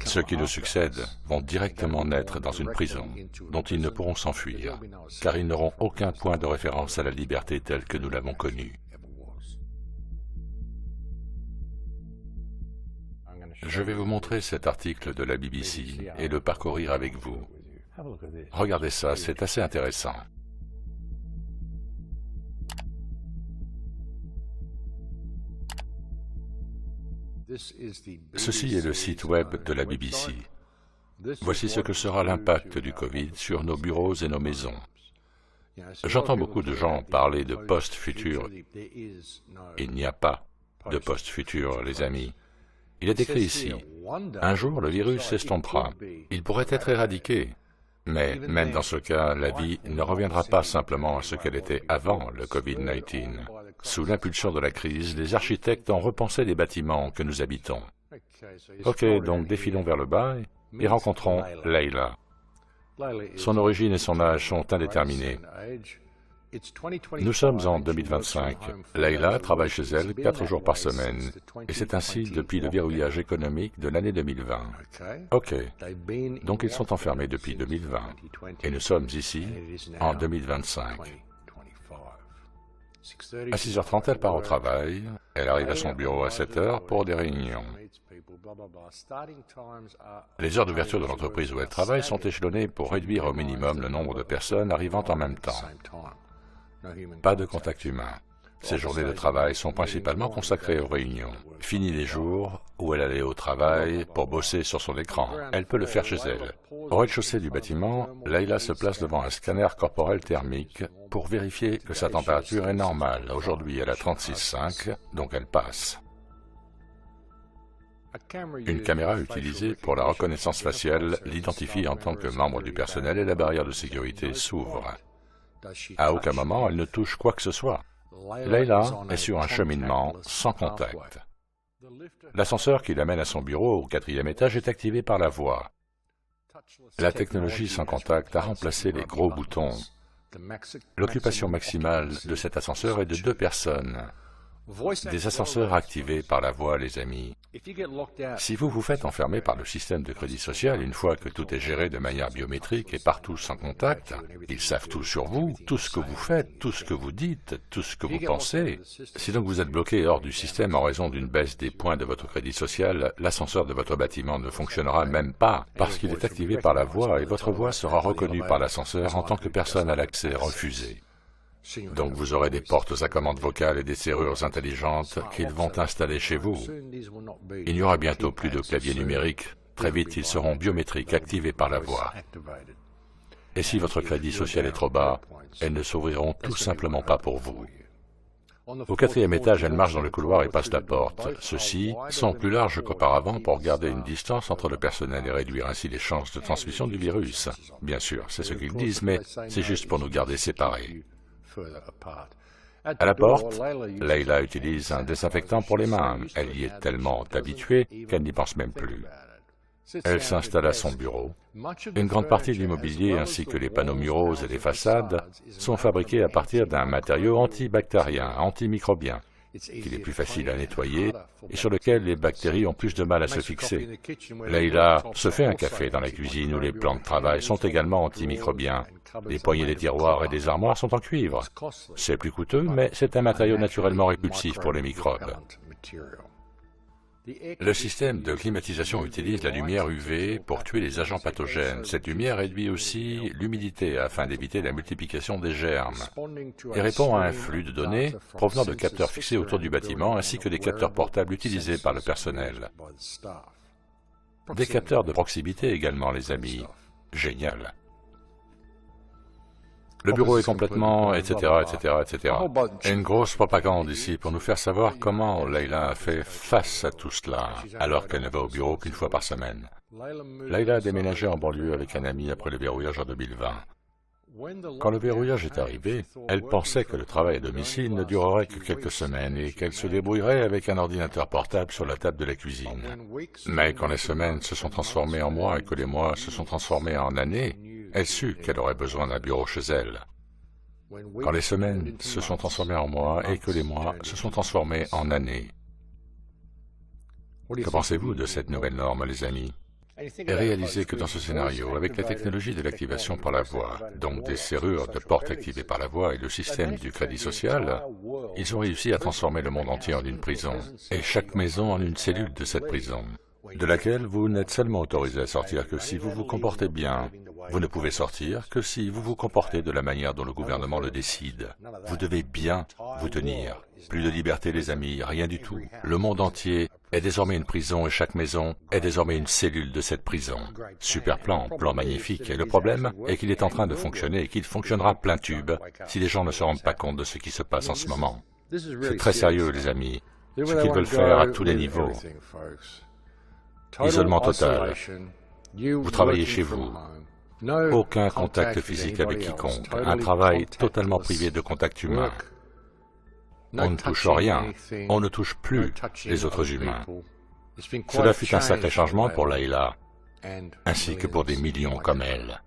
Ceux qui nous succèdent vont directement naître dans une prison dont ils ne pourront s'enfuir, car ils n'auront aucun point de référence à la liberté telle que nous l'avons connue. Je vais vous montrer cet article de la BBC et le parcourir avec vous. Regardez ça, c'est assez intéressant. Ceci est le site web de la BBC. Voici ce que sera l'impact du Covid sur nos bureaux et nos maisons. J'entends beaucoup de gens parler de post-futur. Il n'y a pas de post-futur, les amis. Il est écrit ici, un jour le virus s'estompera. Il pourrait être éradiqué. Mais même dans ce cas, la vie ne reviendra pas simplement à ce qu'elle était avant le Covid-19. Sous l'impulsion de la crise, les architectes ont repensé les bâtiments que nous habitons. Ok, donc défilons vers le bas et rencontrons Leila. Son origine et son âge sont indéterminés. Nous sommes en 2025. Leila travaille chez elle 4 jours par semaine, et c'est ainsi depuis le verrouillage économique de l'année 2020. Ok, donc ils sont enfermés depuis 2020, et nous sommes ici en 2025. À 6h30, elle part au travail, elle arrive à son bureau à 7h pour des réunions. Les heures d'ouverture de l'entreprise où elle travaille sont échelonnées pour réduire au minimum le nombre de personnes arrivant en même temps. Pas de contact humain. Ses journées de travail sont principalement consacrées aux réunions. Fini les jours où elle allait au travail pour bosser sur son écran. Elle peut le faire chez elle. Au rez-de-chaussée du bâtiment, Leila se place devant un scanner corporel thermique pour vérifier que sa température est normale. Aujourd'hui, elle a 36,5, donc elle passe. Une caméra utilisée pour la reconnaissance faciale l'identifie en tant que membre du personnel et la barrière de sécurité s'ouvre. À aucun moment, elle ne touche quoi que ce soit. Leila est sur un cheminement sans contact. L'ascenseur qui l'amène à son bureau au 4e étage est activé par la voix. La technologie sans contact a remplacé les gros boutons. L'occupation maximale de cet ascenseur est de 2 personnes. Des ascenseurs activés par la voix, les amis. Si vous vous faites enfermer par le système de crédit social une fois que tout est géré de manière biométrique et partout sans contact, ils savent tout sur vous, tout ce que vous faites, tout ce que vous dites, tout ce que vous pensez. Si donc vous êtes bloqué hors du système en raison d'une baisse des points de votre crédit social, l'ascenseur de votre bâtiment ne fonctionnera même pas parce qu'il est activé par la voix et votre voix sera reconnue par l'ascenseur en tant que personne à l'accès refusé. Donc vous aurez des portes à commande vocale et des serrures intelligentes qu'ils vont installer chez vous. Il n'y aura bientôt plus de clavier numérique. Très vite, ils seront biométriques, activés par la voix. Et si votre crédit social est trop bas, elles ne s'ouvriront tout simplement pas pour vous. Au 4e étage, elle marche dans le couloir et passe la porte. Ceux-ci sont plus larges qu'auparavant pour garder une distance entre le personnel et réduire ainsi les chances de transmission du virus. Bien sûr, c'est ce qu'ils disent, mais c'est juste pour nous garder séparés. À la porte, Leila utilise un désinfectant pour les mains. Elle y est tellement habituée qu'elle n'y pense même plus. Elle s'installe à son bureau. Une grande partie du mobilier ainsi que les panneaux muraux et les façades sont fabriqués à partir d'un matériau antibactérien, antimicrobien, qu'il est plus facile à nettoyer et sur lequel les bactéries ont plus de mal à se fixer. Leila se fait un café dans la cuisine où les plans de travail sont également antimicrobiens. Les poignées des tiroirs et des armoires sont en cuivre. C'est plus coûteux, mais c'est un matériau naturellement répulsif pour les microbes. Le système de climatisation utilise la lumière UV pour tuer les agents pathogènes. Cette lumière réduit aussi l'humidité afin d'éviter la multiplication des germes et répond à un flux de données provenant de capteurs fixés autour du bâtiment ainsi que des capteurs portables utilisés par le personnel. Des capteurs de proximité également, les amis. Génial. Le bureau est complètement, etc., etc., etc. Une grosse propagande ici pour nous faire savoir comment Leila a fait face à tout cela, alors qu'elle ne va au bureau qu'une fois par semaine. Leila a déménagé en banlieue avec un ami après le verrouillage en 2020. Quand le verrouillage est arrivé, elle pensait que le travail à domicile ne durerait que quelques semaines et qu'elle se débrouillerait avec un ordinateur portable sur la table de la cuisine. Mais quand les semaines se sont transformées en mois et que les mois se sont transformés en années, elle sut qu'elle aurait besoin d'un bureau chez elle. Quand les semaines se sont transformées en mois et que les mois se sont transformés en années, Que pensez-vous de cette nouvelle norme, les amis? Et réalisez que dans ce scénario, avec la technologie de l'activation par la voix, donc des serrures de porte activées par la voix et le système du crédit social, ils ont réussi à transformer le monde entier en une prison, et chaque maison en une cellule de cette prison, de laquelle vous n'êtes seulement autorisé à sortir que si vous vous comportez bien. Vous ne pouvez sortir que si vous vous comportez de la manière dont le gouvernement le décide. Vous devez bien vous tenir. Plus de liberté, les amis, rien du tout. Le monde entier est désormais une prison et chaque maison est désormais une cellule de cette prison. Super plan, plan magnifique. Et le problème est qu'il est en train de fonctionner et qu'il fonctionnera plein tube si les gens ne se rendent pas compte de ce qui se passe en ce moment. C'est très sérieux, les amis. Ce qu'ils veulent faire à tous les niveaux. Isolement total. Vous travaillez chez vous. Aucun contact physique avec quiconque. Un travail totalement privé de contact humain. On ne touche rien. On ne touche plus les autres humains. Cela fut un sacré changement pour Layla, ainsi que pour des millions comme elle.